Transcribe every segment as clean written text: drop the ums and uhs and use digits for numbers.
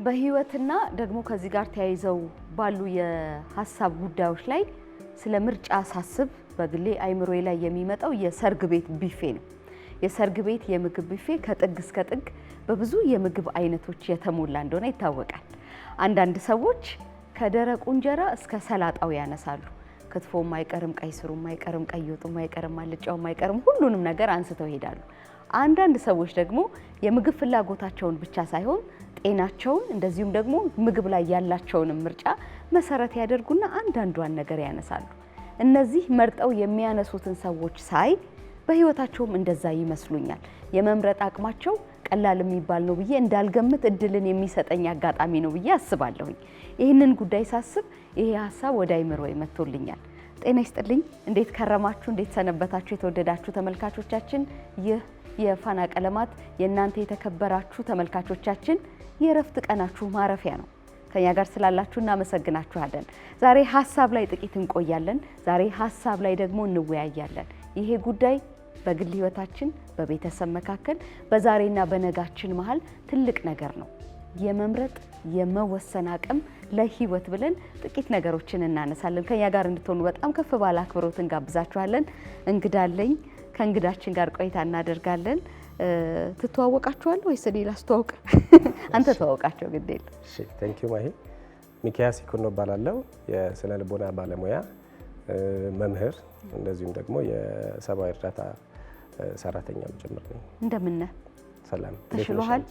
በህይወትና ደግሞ ከዚህ ጋር ተያይዘው ባሉ የሐሳብ ጉዳዮች ላይ ስለ ምርጫ ሳስብ በግሌ አይምሮዬ ላይ የሚመጣው የሰርግ ቤት ቢፌ ነው። የሰርግ ቤት የምግብ ቢፌ ከጥግ እስከ ጥግ በብዙ የምግብ አይነቶች የተሞላ እንደሆነ ይታወቃል። አንዳንድ ሰዎች ከደረቁ እንጀራ እስከ ሰላጣው ያነሳሉ። ክትፎም አይቀርም፣ ቀይ ስሩም አይቀርም፣ ቀይ ወጡም አይቀርም፣ አልጫውም አይቀርም፣ ሁሉንም ነገር አንስተው ይሄዳሉ። አንዳንድ ሰዎች ደግሞ የምግብ ፍላጎታቸውን ብቻ ሳይሆን ጤናቸውን እንደዚሁም ደግሞ ምግብ ላይ ያላቸውን ምርጫ መሰረት ያደርጉና አንዳንዷን ነገር ያነሳሉ። እነዚህ መርጠው የሚያነሱትን ሰዎች ሳይ በህይወታቸውም እንደዛ ይመስሉኛል። የመምረጥ አቅማቸው ቀላል የሚባል ነው ብዬ እንዳልገምት እድልን የሚሰጠኝ አጋጣሚ ነው ብዬ አስባለሁኝ። ይህንን ጉዳይ ሳስብ ይሄ ሐሳብ ወደ አይምሮዬ መጥቶልኛል። ጤና ይስጥልኝ። እንዴት ከረማችሁ? እንዴት ሰነበታችሁ? የተወደዳችሁ ተመልካቾቻችን፣ ይህ የፋና ቀለማት የእናንተ የተከበራችሁ ተመልካቾቻችን የእረፍት ቀናችሁ ማረፊያ ነው። ከኛ ጋር ስላላችሁ እናመሰግናችኋለን። ዛሬ ሐሳብ ላይ ጥቂት እንቆያለን። ዛሬ ሐሳብ ላይ ደግሞ እንወያያለን። ይሄ ጉዳይ በግል ህይወታችን፣ በቤተሰብ መካከል፣ በዛሬና በነጋችን መሃል ትልቅ ነገር ነው። የመምረጥ የመወሰን አቅም ለህይወት ብለን ጥቂት ነገሮችን እናነሳለን። ከኛ ጋር እንድትሆኑ በጣም ከፍ ባለ አክብሮት እንጋብዛችኋለን። እንግዳለኝ ከእንግዳችን ጋር ቆይታ እናደርጋለን። ትተዋወቃችኋል ወይስ እኔ ላስተዋውቅ? አንተ ተዋወቃቸው ግድ የለም። እሺ፣ ቴንክ ዩ ማሂ። ሚኪያስ ይኩኖ እባላለሁ። የስነ ልቦና ባለሙያ መምህር፣ እንደዚሁም ደግሞ የሰብአዊ እርዳታ ሰራተኛም ጭምር ነኝ። እንደምን ነህ? ሰላም። ተሽሎሃል?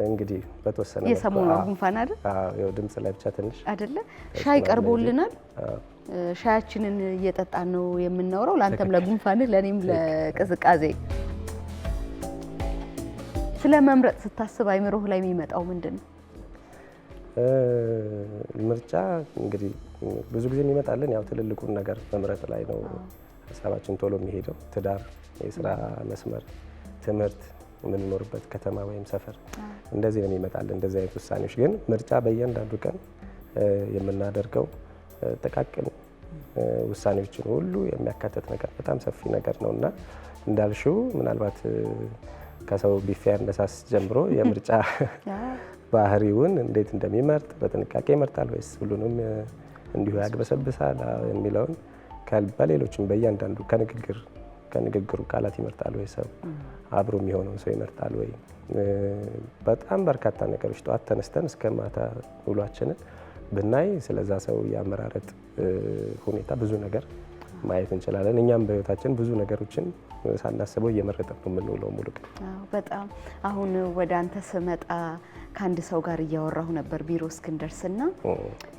እንግዲህ በተወሰነ የሰሞኑ ጉንፋን አይደል? ያው ድምጽ ላይ ብቻ ትንሽ አይደለ? ሻይ ቀርቦልናል። ሻያችንን እየጠጣን ነው የምናወራው። ለአንተም ለጉንፋንህ፣ ለኔም ለቅዝቃዜ። ስለ መምረጥ ስታስብ አይምሮህ ላይ የሚመጣው ምንድነው? ምርጫ እንግዲህ ብዙ ጊዜ የሚመጣልን ያው ትልልቁን ነገር መምረጥ ላይ ነው ሀሳባችን ቶሎ የሚሄደው። ትዳር፣ የስራ መስመር፣ ትምህርት፣ የምንኖርበት ከተማ ወይም ሰፈር፣ እንደዚህ ነው የሚመጣልን እንደዚህ አይነት ውሳኔዎች። ግን ምርጫ በእያንዳንዱ ቀን የምናደርገው ጥቃቅን ውሳኔዎችን ሁሉ የሚያካትት ነገር በጣም ሰፊ ነገር ነውና እንዳልሽው ምናልባት ከሰው ቢፌ አነሳስ ጀምሮ የምርጫ ባህሪውን እንዴት እንደሚመርጥ በጥንቃቄ ይመርጣል ወይስ ሁሉንም እንዲሁ ያግበሰብሳል የሚለውን በሌሎችም በእያንዳንዱ ከንግግሩ ቃላት ይመርጣል ወይ ሰው አብሮ የሚሆነው ሰው ይመርጣል ወይ? በጣም በርካታ ነገሮች ጠዋት ተነስተን እስከ ማታ ውሏችንን ብናይ ስለዛ ሰው ያመራረጥ ሁኔታ ብዙ ነገር ማየት እንችላለን። እኛም በህይወታችን ብዙ ነገሮችን ሳናስበው እየመረጥን ነው የምንውለው ሙሉ ቀን። በጣም አሁን ወደ አንተ ስመጣ ከአንድ ሰው ጋር እያወራሁ ነበር ቢሮ እስክንደርስና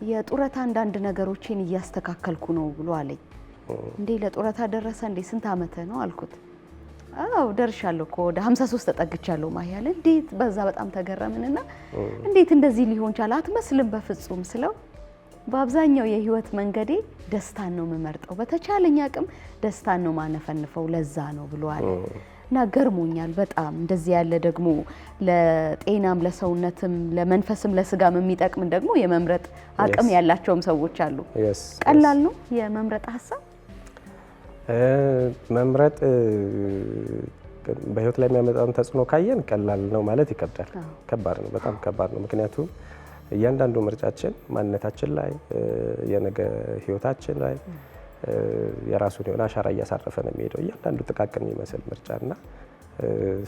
የጡረታ አንዳንድ ነገሮችን እያስተካከልኩ ነው ብሎ አለኝ። እንዴ ለጡረታ ደረሰ እንዴ? ስንት አመተ ነው አልኩት። አዎ ደርሻለሁ እኮ ወደ 53 ተጠግቻለሁ ማያለ። እንዴት በዛ በጣም ተገረምንና እንዴት እንደዚህ ሊሆን ቻለ? አትመስልም በፍጹም ስለው በአብዛኛው የህይወት መንገዴ ደስታን ነው የምመርጠው፣ በተቻለኝ አቅም ደስታን ነው ማነፈንፈው፣ ለዛ ነው ብሏል። እና ገርሞኛል በጣም። እንደዚህ ያለ ደግሞ ለጤናም ለሰውነትም ለመንፈስም ለስጋም የሚጠቅም ደግሞ የመምረጥ አቅም ያላቸውም ሰዎች አሉ። ቀላል ነው የመምረጥ ሀሳብ? መምረጥ በህይወት ላይ የሚያመጣውን ተጽዕኖ ካየን ቀላል ነው ማለት ይከብዳል። ከባድ ነው፣ በጣም ከባድ ነው። ምክንያቱም እያንዳንዱ ምርጫችን ማንነታችን ላይ የነገ ህይወታችን ላይ የራሱን የሆነ አሻራ እያሳረፈ ነው የሚሄደው እያንዳንዱ ጥቃቅን የሚመስል ምርጫና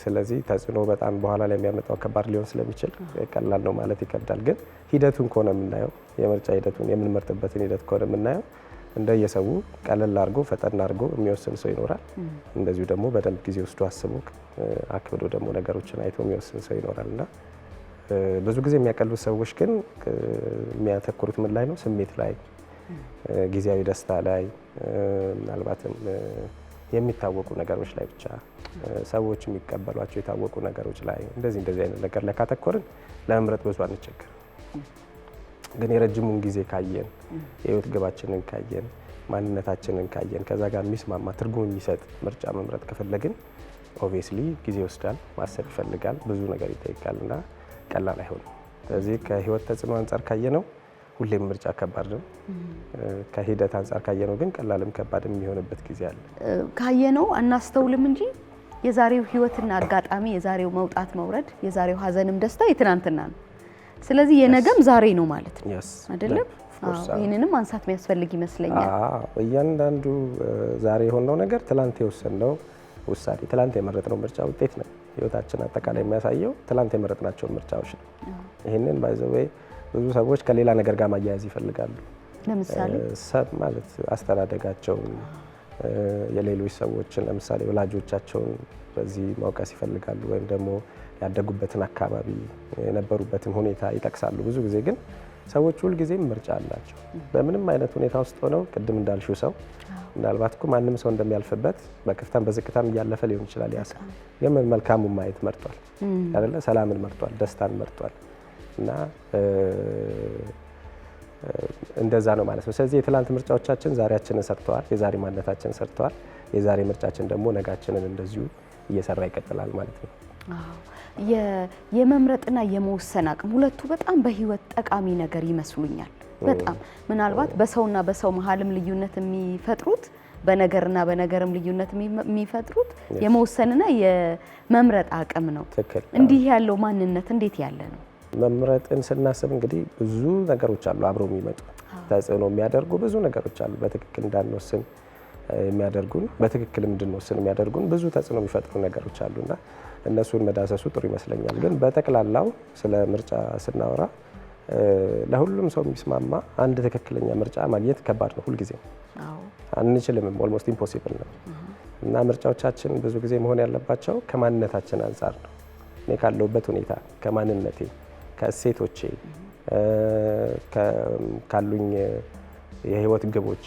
ስለዚህ ተጽዕኖ በጣም በኋላ ላይ የሚያመጣው ከባድ ሊሆን ስለሚችል ቀላል ነው ማለት ይከብዳል። ግን ሂደቱን ከሆነ የምናየው የምርጫ ሂደቱን የምንመርጥበትን ሂደት ከሆነ የምናየው እንደየሰው ቀለል አድርጎ ፈጠን አድርጎ የሚወስን ሰው ይኖራል። እንደዚሁ ደግሞ በደንብ ጊዜ ወስዶ አስቦ አክብዶ ደግሞ ነገሮችን አይቶ የሚወስን ሰው ይኖራልና ብዙ ጊዜ የሚያቀሉት ሰዎች ግን የሚያተኩሩት ምን ላይ ነው? ስሜት ላይ፣ ጊዜያዊ ደስታ ላይ፣ ምናልባትም የሚታወቁ ነገሮች ላይ ብቻ ሰዎች የሚቀበሏቸው የታወቁ ነገሮች ላይ እንደዚህ አይነት ነገር ላይ ካተኮርን ለመምረጥ ብዙ አንቸገር። ግን የረጅሙን ጊዜ ካየን የህይወት ግባችንን ካየን ማንነታችንን ካየን ከዛ ጋር የሚስማማ ትርጉም የሚሰጥ ምርጫ መምረጥ ከፈለግን ኦብቪየስሊ ጊዜ ይወስዳል፣ ማሰብ ይፈልጋል፣ ብዙ ነገር ይጠይቃልና ቀላል አይሆንም። ስለዚህ ከህይወት ተጽዕኖ አንጻር ካየነው ሁሌም ምርጫ ከባድ ነው። ከሂደት አንጻር ካየነው ግን ቀላልም ከባድም የሚሆንበት ጊዜ አለ። ካየነው አናስተውልም እንጂ የዛሬው ህይወትና አጋጣሚ የዛሬው መውጣት መውረድ የዛሬው ሀዘንም ደስታ የትናንትና ነው። ስለዚህ የነገም ዛሬ ነው ማለት ነው Yes. አይደለም? ይሄንንም ማንሳት የሚያስፈልግ ይመስለኛል። እያንዳንዱ ዛሬ የሆነው ነገር ትላንት የወሰንነው ውሳኔ፣ ትላንት የመረጥነው ምርጫ ውጤት ነው። ህይወታችን አጠቃላይ የሚያሳየው ትላንት የመረጥናቸው ምርጫዎች ነው። ይሄንን ባይ ዘ ዌይ ብዙ ሰዎች ከሌላ ነገር ጋር ማያያዝ ይፈልጋሉ። ለምሳሌ ሰብ ማለት አስተዳደጋቸውን፣ የሌሎች ሰዎችን ለምሳሌ ወላጆቻቸውን በዚህ ማውቀስ ይፈልጋሉ፣ ወይም ደግሞ ያደጉበትን አካባቢ የነበሩበትን ሁኔታ ይጠቅሳሉ። ብዙ ጊዜ ግን ሰዎች ሁልጊዜም ምርጫ አላቸው። በምንም አይነት ሁኔታ ውስጥ ሆነው ቅድም እንዳልሽው ሰው ምናልባት እኮ ማንም ሰው እንደሚያልፍበት በከፍታም በዝቅታም እያለፈ ሊሆን ይችላል። ያ ሰው ግን መልካሙን ማየት መርጧል አይደለ? ሰላምን መርጧል፣ ደስታን መርጧል። እና እንደዛ ነው ማለት ነው። ስለዚህ የትላንት ምርጫዎቻችን ዛሬያችንን ሰርተዋል፣ የዛሬ ማንነታችንን ሰርተዋል። የዛሬ ምርጫችን ደግሞ ነጋችንን እንደዚሁ እየሰራ ይቀጥላል ማለት ነው። የመምረጥና የመወሰን አቅም ሁለቱ በጣም በህይወት ጠቃሚ ነገር ይመስሉኛል። በጣም ምናልባት በሰውና በሰው መሀልም ልዩነት የሚፈጥሩት በነገርና በነገርም ልዩነት የሚፈጥሩት የመወሰንና የመምረጥ አቅም ነው። እንዲህ ያለው ማንነት እንዴት ያለ ነው? መምረጥን ስናስብ እንግዲህ ብዙ ነገሮች አሉ አብረው የሚመጡ ተጽዕኖ የሚያደርጉ ብዙ ነገሮች አሉ። በትክክል እንዳንወስን የሚያደርጉን፣ በትክክል እንድንወስን የሚያደርጉን ብዙ ተጽዕኖ የሚፈጥሩ ነገሮች አሉና እነሱን መዳሰሱ ጥሩ ይመስለኛል። ግን በጠቅላላው ስለ ምርጫ ስናወራ ለሁሉም ሰው የሚስማማ አንድ ትክክለኛ ምርጫ ማግኘት ከባድ ነው። ሁልጊዜ አንችልምም፣ ኦልሞስት ኢምፖሲብል ነው። እና ምርጫዎቻችን ብዙ ጊዜ መሆን ያለባቸው ከማንነታችን አንጻር ነው። እኔ ካለሁበት ሁኔታ፣ ከማንነቴ፣ ከእሴቶቼ፣ ካሉኝ የህይወት ግቦች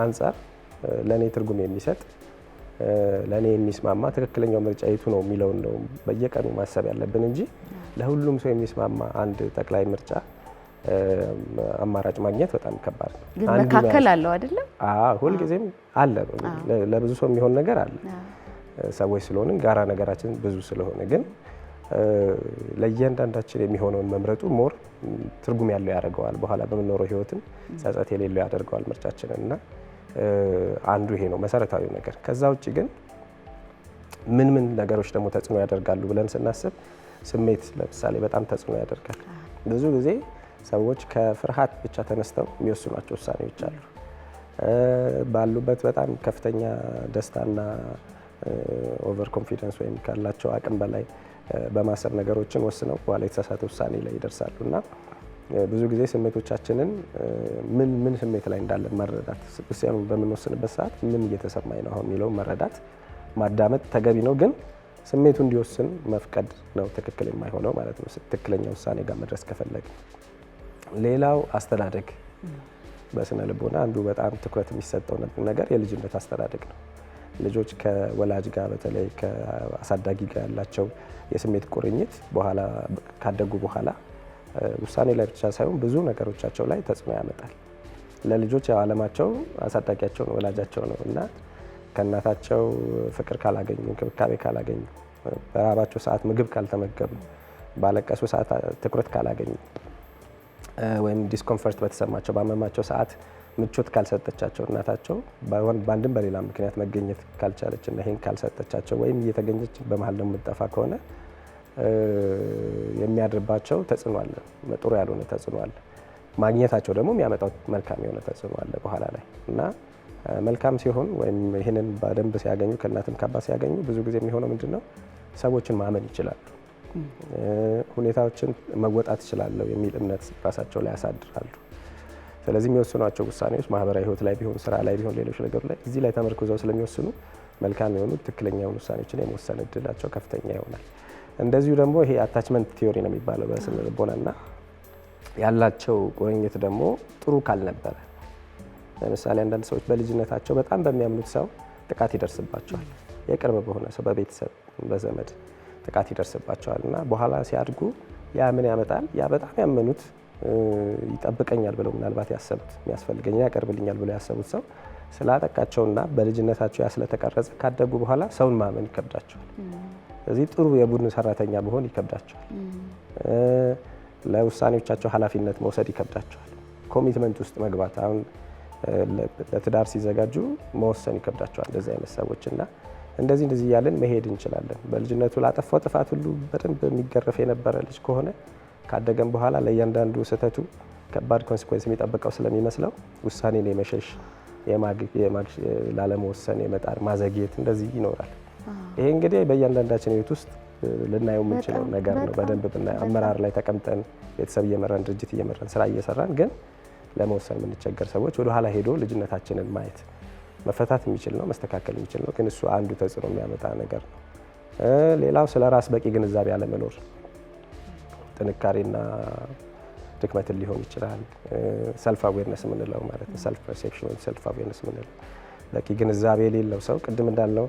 አንጻር ለእኔ ትርጉም የሚሰጥ ለእኔ የሚስማማ ትክክለኛው ምርጫ የቱ ነው የሚለውን ነው በየቀኑ ማሰብ ያለብን እንጂ ለሁሉም ሰው የሚስማማ አንድ ጠቅላይ ምርጫ አማራጭ ማግኘት በጣም ከባድ ነው። ግን መካከል አለው አይደለም? ሁልጊዜም አለ። ለብዙ ሰው የሚሆን ነገር አለ። ሰዎች ስለሆንን ጋራ ነገራችን ብዙ ስለሆነ ግን ለእያንዳንዳችን የሚሆነውን መምረጡ ሞር ትርጉም ያለው ያደርገዋል። በኋላ በምንኖረው ህይወትን ጸጸት የሌለው ያደርገዋል ምርጫችንን እና አንዱ ይሄ ነው መሰረታዊው ነገር። ከዛ ውጭ ግን ምን ነገሮች ደግሞ ተጽዕኖ ያደርጋሉ ብለን ስናስብ ስሜት ለምሳሌ በጣም ተጽዕኖ ያደርጋል። ብዙ ጊዜ ሰዎች ከፍርሃት ብቻ ተነስተው የሚወስኗቸው ውሳኔዎች አሉ። ባሉበት በጣም ከፍተኛ ደስታና ኦቨር ኮንፊደንስ ወይም ካላቸው አቅም በላይ በማሰብ ነገሮችን ወስነው በኋላ የተሳሳተ ውሳኔ ላይ ይደርሳሉ እና ብዙ ጊዜ ስሜቶቻችንን ምን ስሜት ላይ እንዳለን መረዳት፣ ውሳኔውን በምንወስንበት ሰዓት ምን እየተሰማኝ ነው አሁን የሚለውን መረዳት ማዳመጥ ተገቢ ነው። ግን ስሜቱ እንዲወስን መፍቀድ ነው ትክክል የማይሆነው ማለት ነው፣ ትክክለኛ ውሳኔ ጋር መድረስ ከፈለግ። ሌላው አስተዳደግ፣ በስነ ልቦና አንዱ በጣም ትኩረት የሚሰጠው ነገር የልጅነት አስተዳደግ ነው። ልጆች ከወላጅ ጋር በተለይ ከአሳዳጊ ጋር ያላቸው የስሜት ቁርኝት በኋላ ካደጉ በኋላ ውሳኔ ላይ ብቻ ሳይሆን ብዙ ነገሮቻቸው ላይ ተጽዕኖ ያመጣል። ለልጆች ያው ዓለማቸው አሳዳጊያቸው ነው፣ ወላጃቸው ነው እና ከእናታቸው ፍቅር ካላገኙ፣ እንክብካቤ ካላገኙ፣ በራባቸው ሰዓት ምግብ ካልተመገቡ፣ ባለቀሱ ሰዓት ትኩረት ካላገኙ ወይም ዲስኮምፈርት በተሰማቸው ባመማቸው ሰዓት ምቾት ካልሰጠቻቸው እናታቸው በአንድም በሌላ ምክንያት መገኘት ካልቻለች እና ይሄን ካልሰጠቻቸው ወይም እየተገኘች በመሀል ደግሞ የምትጠፋ ከሆነ የሚያድርባቸው ተጽዕኖ አለ፣ ጥሩ ያልሆነ ተጽዕኖ አለ። ማግኘታቸው ደግሞ የሚያመጣው መልካም የሆነ ተጽዕኖ አለ በኋላ ላይ እና መልካም ሲሆን ወይም ይህንን በደንብ ሲያገኙ ከእናትም ከአባት ሲያገኙ ብዙ ጊዜ የሚሆነው ምንድን ነው? ሰዎችን ማመን ይችላሉ፣ ሁኔታዎችን መወጣት ይችላለሁ የሚል እምነት ራሳቸው ላይ ያሳድራሉ። ስለዚህ የሚወስኗቸው ውሳኔዎች ማህበራዊ ህይወት ላይ ቢሆን፣ ስራ ላይ ቢሆን፣ ሌሎች ነገሮች ላይ እዚህ ላይ ተመርኩዘው ስለሚወስኑ መልካም የሆኑ ትክክለኛውን ውሳኔዎችን የመወሰን እድላቸው ከፍተኛ ይሆናል። እንደዚሁ ደግሞ ይሄ አታችመንት ቲዮሪ ነው የሚባለው በስነ ልቦናና ያላቸው ቁርኝት ደግሞ ጥሩ ካልነበረ፣ ለምሳሌ አንዳንድ ሰዎች በልጅነታቸው በጣም በሚያምኑት ሰው ጥቃት ይደርስባቸዋል። የቅርብ በሆነ ሰው፣ በቤተሰብ በዘመድ ጥቃት ይደርስባቸዋል እና በኋላ ሲያድጉ ያ ምን ያመጣል? ያ በጣም ያመኑት ይጠብቀኛል ብለው ምናልባት ያሰቡት የሚያስፈልገኝ ያቀርብልኛል ብለው ያሰቡት ሰው ስላጠቃቸውና በልጅነታቸው ያ ስለተቀረጸ ካደጉ በኋላ ሰውን ማመን ይከብዳቸዋል። ስለዚህ ጥሩ የቡድን ሰራተኛ መሆን ይከብዳቸዋል። ለውሳኔዎቻቸው ኃላፊነት መውሰድ ይከብዳቸዋል። ኮሚትመንት ውስጥ መግባት፣ አሁን ለትዳር ሲዘጋጁ መወሰን ይከብዳቸዋል እንደዚህ አይነት ሰዎች እና እንደዚህ እያለን መሄድ እንችላለን። በልጅነቱ ላጠፋው ጥፋት ሁሉ በደንብ የሚገረፍ የነበረ ልጅ ከሆነ ካደገም በኋላ ለእያንዳንዱ ስህተቱ ከባድ ኮንሲኩዌንስ የሚጠብቀው ስለሚመስለው ውሳኔን የመሸሽ ላለመወሰን የመጣር ማዘግየት እንደዚህ ይኖራል። ይሄ እንግዲህ በእያንዳንዳችን ህይወት ውስጥ ልናየው የምንችለው ነገር ነው። በደንብ ብናየው አመራር ላይ ተቀምጠን ቤተሰብ እየመራን ድርጅት እየመራን ስራ እየሰራን ግን ለመወሰን የምንቸገር ሰዎች ወደ ኋላ ሄዶ ልጅነታችንን ማየት መፈታት የሚችል ነው፣ መስተካከል የሚችል ነው። ግን እሱ አንዱ ተጽዕኖ የሚያመጣ ነገር ነው። ሌላው ስለ ራስ በቂ ግንዛቤ አለመኖር ጥንካሬና ድክመትን ሊሆን ይችላል። ሰልፍ አዌርነስ የምንለው ማለት ነው። ሰልፍ ፐርሴፕሽን ወይም ሰልፍ አዌርነስ የምንለው በቂ ግንዛቤ የሌለው ሰው ቅድም እንዳልነው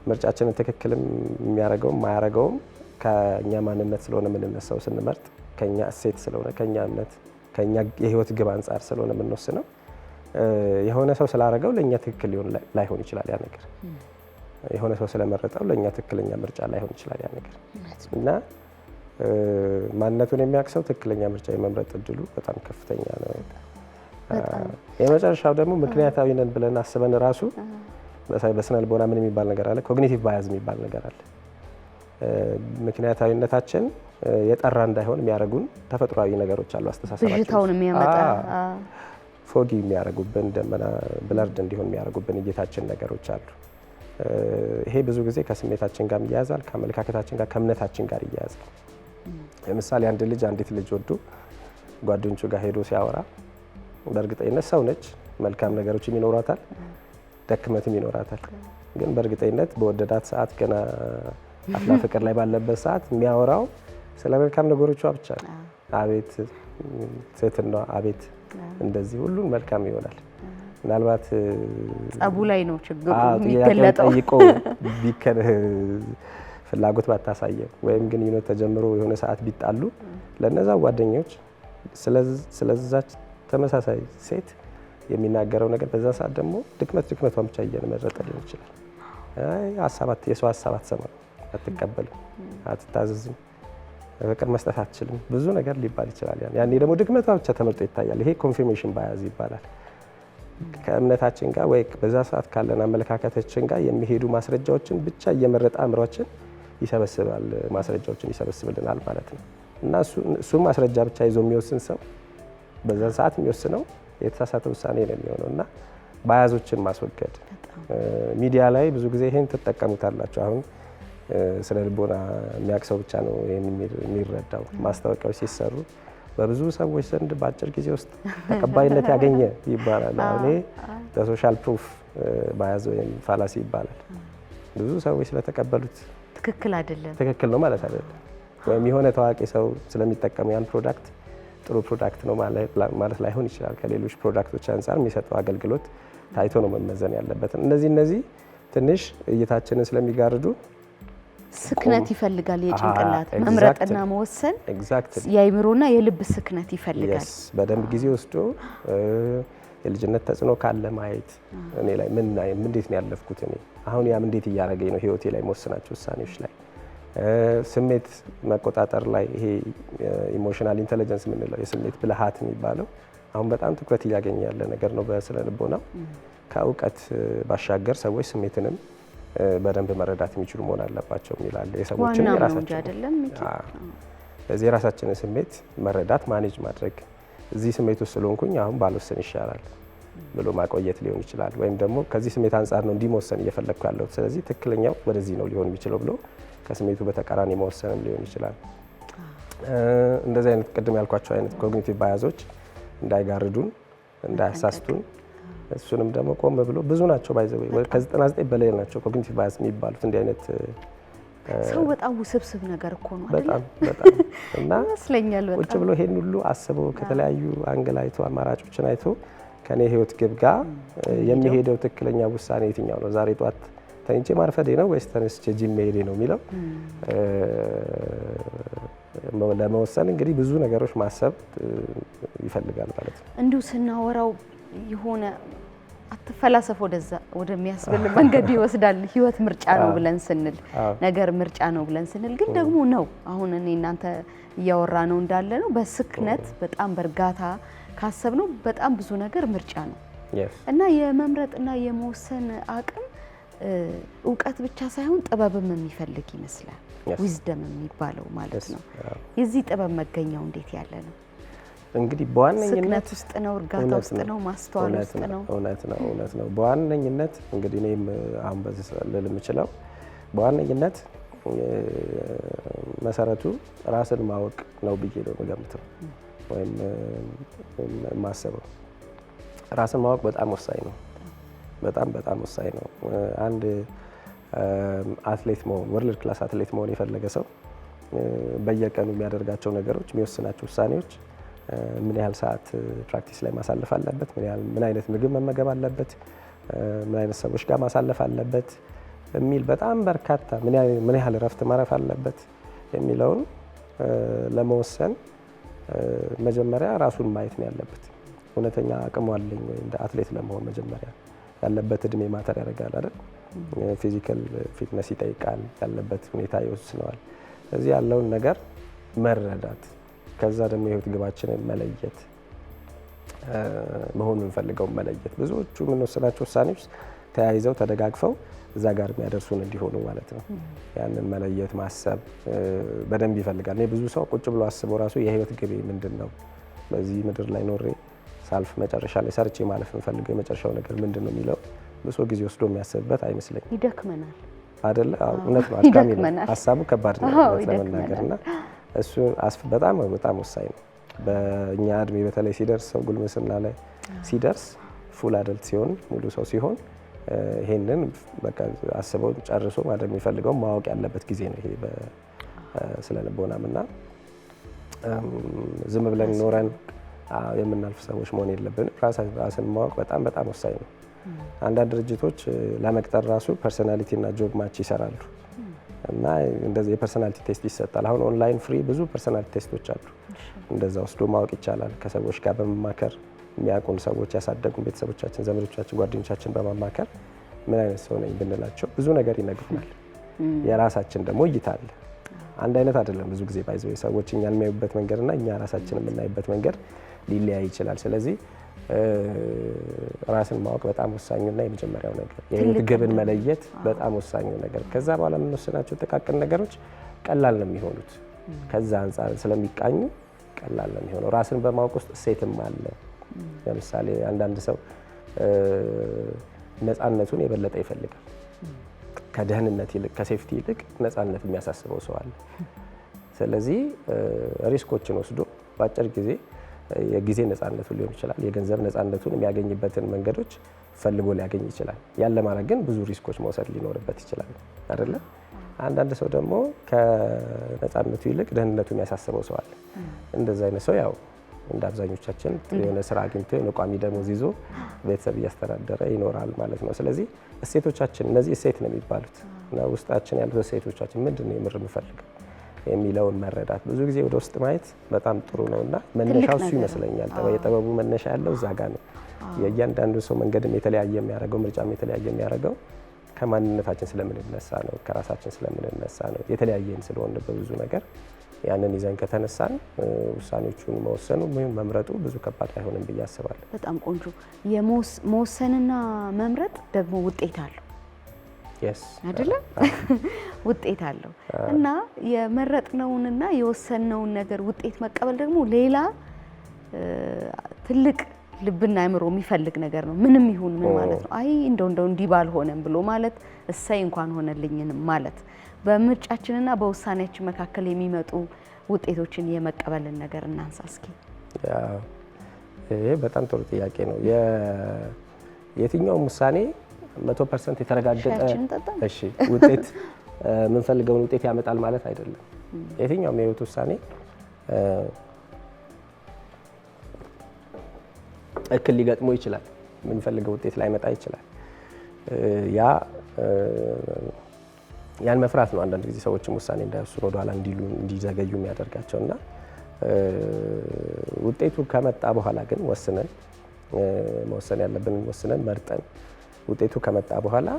ምርጫችንን ትክክልም የሚያደርገውም የማያደርገውም ከኛ ማንነት ስለሆነ የምንነሳው ስንመርጥ ከኛ እሴት ስለሆነ ከኛ እምነት ከኛ የህይወት ግብ አንጻር ስለሆነ የምንወስነው የሆነ ሰው ስላደረገው ለእኛ ትክክል ላይሆን ይችላል ያ ነገር። የሆነ ሰው ስለመረጠው ለእኛ ትክክለኛ ምርጫ ላይሆን ይችላል ያ ነገር እና ማንነቱን የሚያውቅ ሰው ትክክለኛ ምርጫ የመምረጥ እድሉ በጣም ከፍተኛ ነው። የመጨረሻው ደግሞ ምክንያታዊ ነን ብለን አስበን ራሱ በስነ ልቦና ምን የሚባል ነገር አለ? ኮግኒቲቭ ባያዝ የሚባል ነገር አለ። ምክንያታዊነታችን የጠራ እንዳይሆን የሚያደርጉን ተፈጥሯዊ ነገሮች አሉ። አስተሳሰባችን ብዥታውን የሚያመጣ ፎጊ የሚያደርጉብን ደመና ብለርድ እንዲሆን የሚያደርጉብን እይታችን ነገሮች አሉ። ይሄ ብዙ ጊዜ ከስሜታችን ጋር ይያያዛል፣ ከአመለካከታችን ጋር ከእምነታችን ጋር ይያያዛል። ለምሳሌ አንዲት ልጅ ወዶ ጓደኞቹ ጋር ሄዶ ሲያወራ በእርግጠኝነት ሰው ነች፣ መልካም ነገሮችም ይኖራታል፣ ደክመትም ይኖራታል። ግን በእርግጠኝነት በወደዳት ሰዓት ገና አፍላ ፍቅር ላይ ባለበት ሰዓት የሚያወራው ስለ መልካም ነገሮቿ ብቻ ነው። አቤት ትህትና፣ አቤት እንደዚህ ሁሉን መልካም ይሆናል። ምናልባት ጸቡ ላይ ነው ችግሩ የሚገለጠው። ጠይቆ ፍላጎት ባታሳየው ወይም ግንኙነት ተጀምሮ የሆነ ሰዓት ቢጣሉ ለነዛ ጓደኞች ስለዛች ተመሳሳይ ሴት የሚናገረው ነገር በዛ ሰዓት ደግሞ ድክመቷን ብቻ እየመረጠ ሊሆን ይችላል። የሰው ሀሳብ አትሰማም፣ አትቀበልም፣ አትታዘዝም፣ ፍቅር መስጠት አትችልም፣ ብዙ ነገር ሊባል ይችላል። ያኔ ደግሞ ድክመቷ ብቻ ተመርጦ ይታያል። ይሄ ኮንፊርሜሽን ባያዝ ይባላል። ከእምነታችን ጋር ወይ በዛ ሰዓት ካለን አመለካከታችን ጋር የሚሄዱ ማስረጃዎችን ብቻ እየመረጠ አእምሯችን ይሰበስባል፣ ማስረጃዎችን ይሰበስብልናል ማለት ነው። እና እሱ ማስረጃ ብቻ ይዞ የሚወስን ሰው በዛን ሰዓት የሚወስነው የተሳሳተ ውሳኔ ነው የሚሆነው። እና ባያዞችን ማስወገድ ሚዲያ ላይ ብዙ ጊዜ ይሄን ትጠቀሙታላችሁ። አሁን ስለ ልቦና የሚያውቅ ሰው ብቻ ነው ይሄን የሚረዳው። ማስታወቂያዎች ሲሰሩ በብዙ ሰዎች ዘንድ በአጭር ጊዜ ውስጥ ተቀባይነት ያገኘ ይባላል። አሁን በሶሻል ፕሩፍ ባያዝ ወይም ፋላሲ ይባላል። ብዙ ሰዎች ስለተቀበሉት ትክክል ነው ማለት አይደለም። ወይም የሆነ ታዋቂ ሰው ስለሚጠቀሙ ያን ፕሮዳክት ጥሩ ፕሮዳክት ነው ማለት ላይሆን ይችላል። ከሌሎች ፕሮዳክቶች አንጻር የሚሰጠው አገልግሎት ታይቶ ነው መመዘን ያለበት። እነዚህ ትንሽ እይታችንን ስለሚጋርዱ ስክነት ይፈልጋል። የጭንቅላት መምረጥና መወሰን የአይምሮና የልብ ስክነት ይፈልጋል። በደንብ ጊዜ ወስዶ የልጅነት ተጽዕኖ ካለ ማየት እኔ ላይ እንዴት ነው ያለፍኩት፣ እኔ አሁን ያም እንዴት እያደረገኝ ነው ህይወቴ ላይ መወሰናቸው ውሳኔዎች ላይ ስሜት መቆጣጠር ላይ ይሄ ኢሞሽናል ኢንተለጀንስ የምንለው የስሜት ብልሃት የሚባለው አሁን በጣም ትኩረት እያገኘ ያለ ነገር ነው በስነ ልቦናው። ከእውቀት ባሻገር ሰዎች ስሜትንም በደንብ መረዳት የሚችሉ መሆን አለባቸው ይላል። የሰዎችን የራሳችንን ስሜት መረዳት ማኔጅ ማድረግ እዚህ ስሜት ውስጥ ስለሆንኩኝ አሁን ባልወሰን ይሻላል ብሎ ማቆየት ሊሆን ይችላል። ወይም ደግሞ ከዚህ ስሜት አንጻር ነው እንዲመወሰን እየፈለግኩ ያለሁት ስለዚህ ትክክለኛው ወደዚህ ነው ሊሆን የሚችለው ብሎ ከስሜቱ በተቃራኒ መወሰንም ሊሆን ይችላል። እንደዚህ አይነት ቅድም ያልኳቸው አይነት ኮግኒቲቭ ባያዞች እንዳይጋርዱን፣ እንዳያሳስቱን እሱንም ደግሞ ቆም ብሎ ብዙ ናቸው ባይዘው ከ99 በላይ ናቸው ኮግኒቲቭ ባያዝ የሚባሉት። እንዲህ አይነት ሰው በጣም ውስብስብ ነገር እኮ ነው በጣም እና ይመስለኛል። በጣም ቁጭ ብሎ ይሄን ሁሉ አስቦ ከተለያዩ አንግል አይቶ አማራጮችን አይቶ ከኔ ህይወት ግብ ጋር የሚሄደው ትክክለኛ ውሳኔ የትኛው ነው? ዛሬ ጧት ተኝቼ ማርፈዴ ነው ወይስ ተነስቼ ጂም መሄዴ ነው የሚለው ለመወሰን እንግዲህ ብዙ ነገሮች ማሰብ ይፈልጋል ማለት ነው። እንዲሁ ስናወራው የሆነ አትፈላሰፍ ወደሚያስብል መንገድ ይወስዳል። ህይወት ምርጫ ነው ብለን ስንል ነገር ምርጫ ነው ብለን ስንል ግን ደግሞ ነው አሁን እኔ እናንተ እያወራ ነው እንዳለ ነው በስክነት በጣም በእርጋታ ካሰብነው በጣም ብዙ ነገር ምርጫ ነው እና የመምረጥና የመወሰን አቅም እውቀት ብቻ ሳይሆን ጥበብም የሚፈልግ ይመስላል። ዊዝደም የሚባለው ማለት ነው። የዚህ ጥበብ መገኛው እንዴት ያለ ነው? እንግዲህ በዋነኝነት ስክነት ውስጥ ነው፣ እርጋታ ውስጥ ነው፣ ማስተዋል ውስጥ ነው። እውነት ነው። በዋነኝነት እንግዲህ እኔም አሁን በዚህ ልል የምችለው በዋነኝነት መሰረቱ ራስን ማወቅ ነው ብዬ ነው የምገምተው ወይም የማስበው። ራስን ማወቅ በጣም ወሳኝ ነው። በጣም ወሳኝ ነው። አንድ አትሌት መሆን ወርልድ ክላስ አትሌት መሆን የፈለገ ሰው በየቀኑ የሚያደርጋቸው ነገሮች፣ የሚወስናቸው ውሳኔዎች ምን ያህል ሰዓት ፕራክቲስ ላይ ማሳለፍ አለበት፣ ምን አይነት ምግብ መመገብ አለበት፣ ምን አይነት ሰዎች ጋር ማሳለፍ አለበት የሚል በጣም በርካታ ምን ያህል እረፍት ማረፍ አለበት የሚለውን ለመወሰን መጀመሪያ ራሱን ማየት ነው ያለበት። እውነተኛ አቅሙ አለኝ ወይ እንደ አትሌት ለመሆን መጀመሪያ ያለበት እድሜ ማተር ያደርጋል አይደል? ፊዚካል ፊትነስ ይጠይቃል፣ ያለበት ሁኔታ ይወስነዋል። እዚህ ያለውን ነገር መረዳት፣ ከዛ ደግሞ የህይወት ግባችንን መለየት፣ መሆን የምንፈልገው መለየት። ብዙዎቹ የምንወስናቸው ውሳኔዎች ተያይዘው ተደጋግፈው እዛ ጋር የሚያደርሱን እንዲሆኑ ማለት ነው። ያንን መለየት ማሰብ በደንብ ይፈልጋል። እኔ ብዙ ሰው ቁጭ ብሎ አስበው ራሱ የህይወት ግቤ ምንድን ነው፣ በዚህ ምድር ላይ ኖሬ ሳልፍ መጨረሻ ላይ ሰርቼ ማለፍ የምፈልገው የመጨረሻው ነገር ምንድን ነው የሚለው ብዙ ጊዜ ወስዶ የሚያስብበት አይመስለኝም። ይደክመናል አይደለ? እውነት ነው። አድካሚ ነው። ሀሳቡ ከባድ ነው ለመናገር እና እሱ በጣም ወሳኝ ነው። በእኛ እድሜ በተለይ ሲደርስ ሰው ጉልምስና ላይ ሲደርስ ፉል አደልት ሲሆን ሙሉ ሰው ሲሆን ይሄንን በቃ አስበው ጨርሶ ማድረግ የሚፈልገው ማወቅ ያለበት ጊዜ ነው። ይሄ ስለ ልቦናም እና ዝም ብለን ኖረን የምናልፍ ሰዎች መሆን የለብንም። ራስን ማወቅ በጣም ወሳኝ ነው። አንዳንድ ድርጅቶች ለመቅጠር ራሱ ፐርሶናሊቲ እና ጆብ ማች ይሰራሉ እና እንደዚህ የፐርሶናሊቲ ቴስት ይሰጣል። አሁን ኦንላይን ፍሪ ብዙ ፐርሶናሊቲ ቴስቶች አሉ። እንደዛ ወስዶ ማወቅ ይቻላል። ከሰዎች ጋር በመማከር የሚያውቁን ሰዎች፣ ያሳደጉን ቤተሰቦቻችን፣ ዘመዶቻችን፣ ጓደኞቻችን በማማከር ምን አይነት ሰው ነኝ ብንላቸው ብዙ ነገር ይነግሩናል። የራሳችን ደግሞ እይታ አለ። አንድ አይነት አይደለም። ብዙ ጊዜ ባይዘው ሰዎች እኛን የሚያዩበት መንገድና እኛ ራሳችንን የምናይበት መንገድ ሊለያይ ይችላል። ስለዚህ ራስን ማወቅ በጣም ወሳኙና የመጀመሪያው ነገር፣ የህይወት ግብን መለየት በጣም ወሳኙ ነገር። ከዛ በኋላ የምንወስናቸው ጥቃቅን ነገሮች ቀላል ነው የሚሆኑት። ከዛ አንጻር ስለሚቃኙ ቀላል ነው የሚሆነው። ራስን በማወቅ ውስጥ እሴትም አለ። ለምሳሌ አንዳንድ ሰው ነፃነቱን የበለጠ ይፈልጋል። ከደህንነት ይልቅ ከሴፍቲ ይልቅ ነፃነት የሚያሳስበው ሰው አለ። ስለዚህ ሪስኮችን ወስዶ በአጭር ጊዜ የጊዜ ነፃነቱን ሊሆን ይችላል፣ የገንዘብ ነፃነቱን የሚያገኝበትን መንገዶች ፈልጎ ሊያገኝ ይችላል። ያን ለማድረግ ግን ብዙ ሪስኮች መውሰድ ሊኖርበት ይችላል አይደለ? አንዳንድ ሰው ደግሞ ከነፃነቱ ይልቅ ደህንነቱ የሚያሳስበው ሰው አለ። እንደዛ አይነት ሰው ያው እንደ አብዛኞቻችን የሆነ ስራ አግኝቶ የሆነ ቋሚ ደሞዝ ይዞ ቤተሰብ እያስተዳደረ ይኖራል ማለት ነው። ስለዚህ እሴቶቻችን እነዚህ እሴት ነው የሚባሉት እና ውስጣችን ያሉት እሴቶቻችን ምንድን ነው የምር የምፈልገው የሚለውን መረዳት፣ ብዙ ጊዜ ወደ ውስጥ ማየት በጣም ጥሩ ነው እና መነሻው እሱ ይመስለኛል። የጥበቡ መነሻ ያለው እዛ ጋር ነው። የእያንዳንዱ ሰው መንገድም የተለያየ የሚያደርገው፣ ምርጫም የተለያየ የሚያደርገው ከማንነታችን ስለምንነሳ ነው፣ ከራሳችን ስለምንነሳ ነው። የተለያየን ስለሆነ በብዙ ነገር ያንን ይዘን ከተነሳን ውሳኔዎቹን መወሰኑ ወይም መምረጡ ብዙ ከባድ አይሆንም ብዬ አስባለሁ። በጣም ቆንጆ። መወሰንና መምረጥ ደግሞ ውጤት አለው አይደለ? ውጤት አለው እና የመረጥነውንና የወሰንነውን ነገር ውጤት መቀበል ደግሞ ሌላ ትልቅ ልብና አእምሮ የሚፈልግ ነገር ነው። ምንም ይሁን ምን ማለት ነው። አይ እንደው እንዲህ ባልሆነም ብሎ ማለት፣ እሰይ እንኳን ሆነልኝንም ማለት። በምርጫችንና በውሳኔያችን መካከል የሚመጡ ውጤቶችን የመቀበልን ነገር እናንሳ እስኪ። ይሄ በጣም ጥሩ ጥያቄ ነው። የትኛውም ውሳኔ 100% የተረጋገጠ ውጤት የምንፈልገውን ውጤት ያመጣል ማለት አይደለም። የትኛውም የህይወት ውሳኔ እክል ሊገጥሞ ይችላል። የምንፈልገው ውጤት ላይመጣ ይችላል። ያን መፍራት ነው አንዳንድ ጊዜ ሰዎችም ውሳኔ እንዳይወስኑ ወደኋላ እንዲዘገዩ የሚያደርጋቸው እና ውጤቱ ከመጣ በኋላ ግን መወሰን ያለብንን ወስነን መርጠን ውጤቱ ከመጣ በኋላ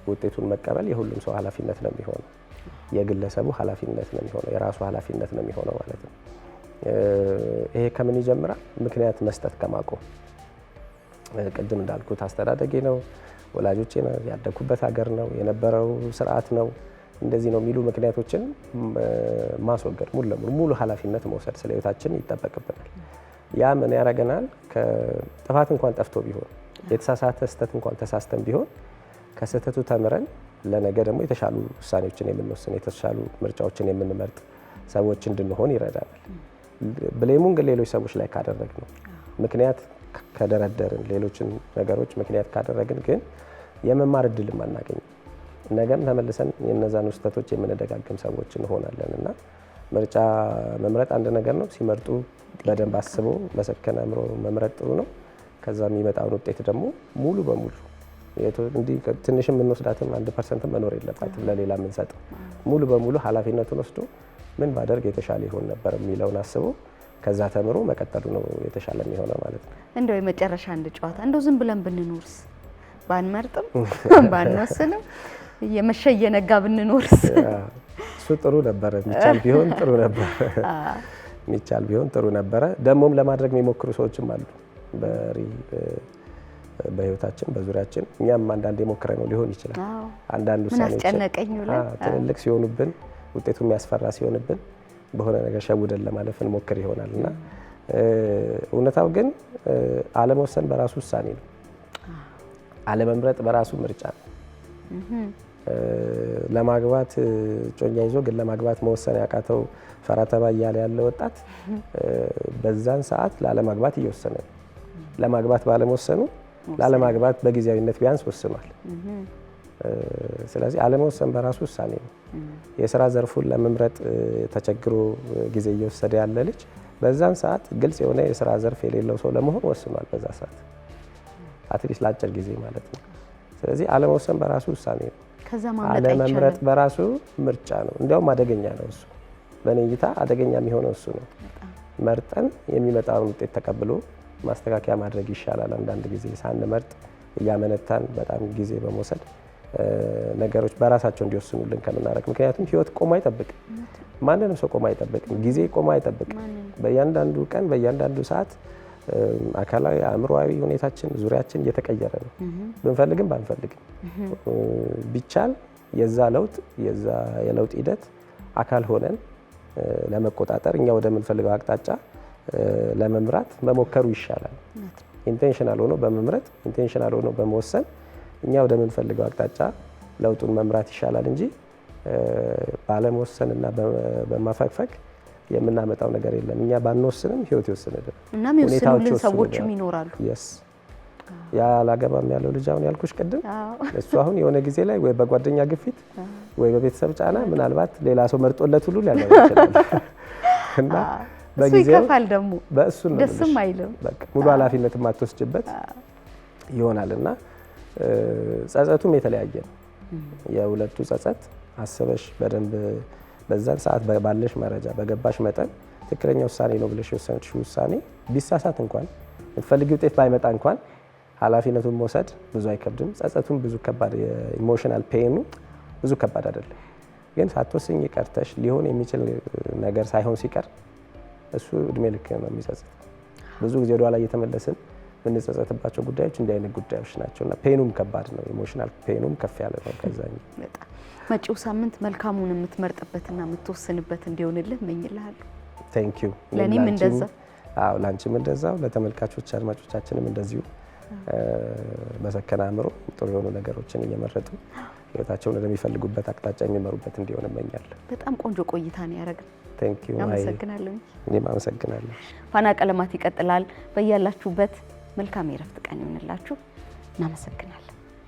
ውጤቱን መቀበል የሁሉም ሰው ኃላፊነት ነው የሚሆነው። የግለሰቡ ኃላፊነት ነው የሚሆነው፣ የራሱ ኃላፊነት ነው የሚሆነው ማለት ነው። ይሄ ከምን ይጀምራል? ምክንያት መስጠት ከማቆም። ቅድም እንዳልኩት አስተዳደጌ ነው ወላጆቼ ያደኩበት ሀገር ነው የነበረው ስርዓት ነው እንደዚህ ነው የሚሉ ምክንያቶችን ማስወገድ ሙሉ ኃላፊነት መውሰድ ስለ ህይወታችን ይጠበቅብናል። ያ ምን ያደርገናል? ከጥፋት እንኳን ጠፍቶ ቢሆን የተሳሳተ ስህተት እንኳን ተሳስተን ቢሆን ከስህተቱ ተምረን ለነገ ደግሞ የተሻሉ ውሳኔዎችን የምንወስን የተሻሉ ምርጫዎችን የምንመርጥ ሰዎች እንድንሆን ይረዳናል። ብሌሙን ግን ሌሎች ሰዎች ላይ ካደረግን ምክንያት ከደረደርን ሌሎችን ነገሮች ምክንያት ካደረግን ግን የመማር እድልም አናገኝም። ነገም ተመልሰን የነዛን ስህተቶች የምንደጋግም ሰዎች እንሆናለን እና ምርጫ መምረጥ አንድ ነገር ነው። ሲመርጡ በደንብ አስቦ በሰከነ አእምሮ መምረጥ ጥሩ ነው። ከዛ የሚመጣውን ውጤት ደግሞ ሙሉ በሙሉ እንዲህ ትንሽ የምንወስዳትም 1% መኖር የለባትም ለሌላ የምንሰጥ ሙሉ በሙሉ ኃላፊነቱን ወስዶ ምን ባደርግ የተሻለ ይሆን ነበር የሚለውን አስቦ ከዛ ተምሮ መቀጠሉ ነው የተሻለ የሚሆነው ማለት ነው። እንደው የመጨረሻ አንድ ጨዋታ እንደው ዝም ብለን ብንኖርስ ባንመርጥም ባንወስንም የመሸ እየነጋ ብንኖርስ? እሱ ጥሩ ነበረ። የሚቻል ቢሆን ጥሩ ነበረ። የሚቻል ቢሆን ጥሩ ነበረ። ደሞም ለማድረግ የሚሞክሩ ሰዎችም አሉ በህይወታችን በዙሪያችን። እኛም አንዳንዴ ሞክረን ነው ሊሆን ይችላል። አንዳንድ ውሳኔዎች ትልልቅ ሲሆኑብን ውጤቱ የሚያስፈራ ሲሆንብን በሆነ ነገር ሸውደን ለማለፍ እንሞክር ይሆናል እና እውነታው ግን አለመወሰን በራሱ ውሳኔ ነው። አለመምረጥ በራሱ ምርጫ ነው። ለማግባት ጮኛ ይዞ ግን ለማግባት መወሰን ያቃተው ፈራተባ እያለ ያለ ወጣት በዛን ሰዓት ላለማግባት እየወሰነ ነው። ለማግባት ባለመወሰኑ ላለማግባት በጊዜያዊነት ቢያንስ ወስኗል። ስለዚህ አለመወሰን በራሱ ውሳኔ ነው። የስራ ዘርፉን ለመምረጥ ተቸግሮ ጊዜ እየወሰደ ያለ ልጅ በዛን ሰዓት ግልጽ የሆነ የስራ ዘርፍ የሌለው ሰው ለመሆን ወስኗል። በዛ ሰዓት አትሊስት ለአጭር ጊዜ ማለት ነው። ስለዚህ አለመወሰን በራሱ ውሳኔ ነው። አለመምረጥ በራሱ ምርጫ ነው። እንዲያውም አደገኛ ነው እሱ። በእኔ እይታ አደገኛ የሚሆነው እሱ ነው። መርጠን የሚመጣውን ውጤት ተቀብሎ ማስተካከያ ማድረግ ይሻላል። አንዳንድ ጊዜ ሳንመርጥ እያመነታን በጣም ጊዜ በመውሰድ ነገሮች በራሳቸው እንዲወስኑልን ከምናደርግ። ምክንያቱም ህይወት ቆሞ አይጠብቅም። ማንንም ሰው ቆሞ አይጠብቅም። ጊዜ ቆሞ አይጠብቅም። በእያንዳንዱ ቀን በእያንዳንዱ ሰዓት አካላዊ አእምሮአዊ ሁኔታችን ዙሪያችን እየተቀየረ ነው። ብንፈልግም ባንፈልግም ቢቻል የዛ የለውጥ ሂደት አካል ሆነን ለመቆጣጠር እኛ ወደምንፈልገው አቅጣጫ ለመምራት መሞከሩ ይሻላል። ኢንቴንሽናል ሆኖ በመምረጥ ኢንቴንሽናል ሆኖ በመወሰን እኛ ወደምንፈልገው አቅጣጫ ለውጡን መምራት ይሻላል እንጂ ባለመወሰንና በማፈግፈግ የምናመጣው ነገር የለም። እኛ ባንወስንም ህይወት ይወስንልን እና የሚወስኑልን ሰዎችም ይኖራሉ። ያላገባም ያለው ልጅ አሁን ያልኩሽ ቅድም እሱ አሁን የሆነ ጊዜ ላይ ወይ በጓደኛ ግፊት ወይ በቤተሰብ ጫና ምናልባት ሌላ ሰው መርጦለት ሁሉ ሊያገባ ይችላል እና በጊዜው ይከፋል ደግሞ በእሱ ነው ደስም አይልም። በቃ ሙሉ ኃላፊነት ማትወስጅበት ይሆናልና ጸጸቱም የተለያየ ነው። የሁለቱ ጸጸት አስበሽ በደንብ በዛን ሰዓት ባለሽ መረጃ በገባሽ መጠን ትክክለኛ ውሳኔ ነው ብለሽ የወሰንሽው ውሳኔ ቢሳሳት እንኳን የምትፈልጊው ውጤት ባይመጣ እንኳን ኃላፊነቱን መውሰድ ብዙ አይከብድም። ጸጸቱን ብዙ ከባድ የኢሞሽናል ፔኑ ብዙ ከባድ አይደለም። ግን ሳትወስኝ ቀርተሽ ሊሆን የሚችል ነገር ሳይሆን ሲቀር እሱ እድሜ ልክ ነው የሚጸጽት። ብዙ ጊዜ ወደ ኋላ እየተመለስን የምንጸጸትባቸው ጉዳዮች እንዲህ አይነት ጉዳዮች ናቸውና ፔኑም ከባድ ነው። ኢሞሽናል ፔኑም ከፍ ያለ ነው ከዛኛው። በጣም መጪው ሳምንት መልካሙን የምትመርጥበትና የምትወስንበት እንዲሆንልህ እመኝልሃለሁ። ቴንክ ዩ። ለኔም እንደዛ። አዎ ላንቺም እንደዛው፣ ለተመልካቾች አድማጮቻችንም እንደዚሁ በሰከነ አእምሮ ጥሩ የሆኑ ነገሮችን እየመረጡ ህይወታቸውን ወደሚፈልጉበት አቅጣጫ የሚመሩበት እንዲሆን እመኛለሁ። በጣም ቆንጆ ቆይታ ነው ያደረግን። ቴንክ ዩ። አመሰግናለሁ። እኔም አመሰግናለሁ። ፋና ቀለማት ይቀጥላል። በያላችሁበት መልካም የእረፍት ቀን ይሆንላችሁ። እናመሰግናለን።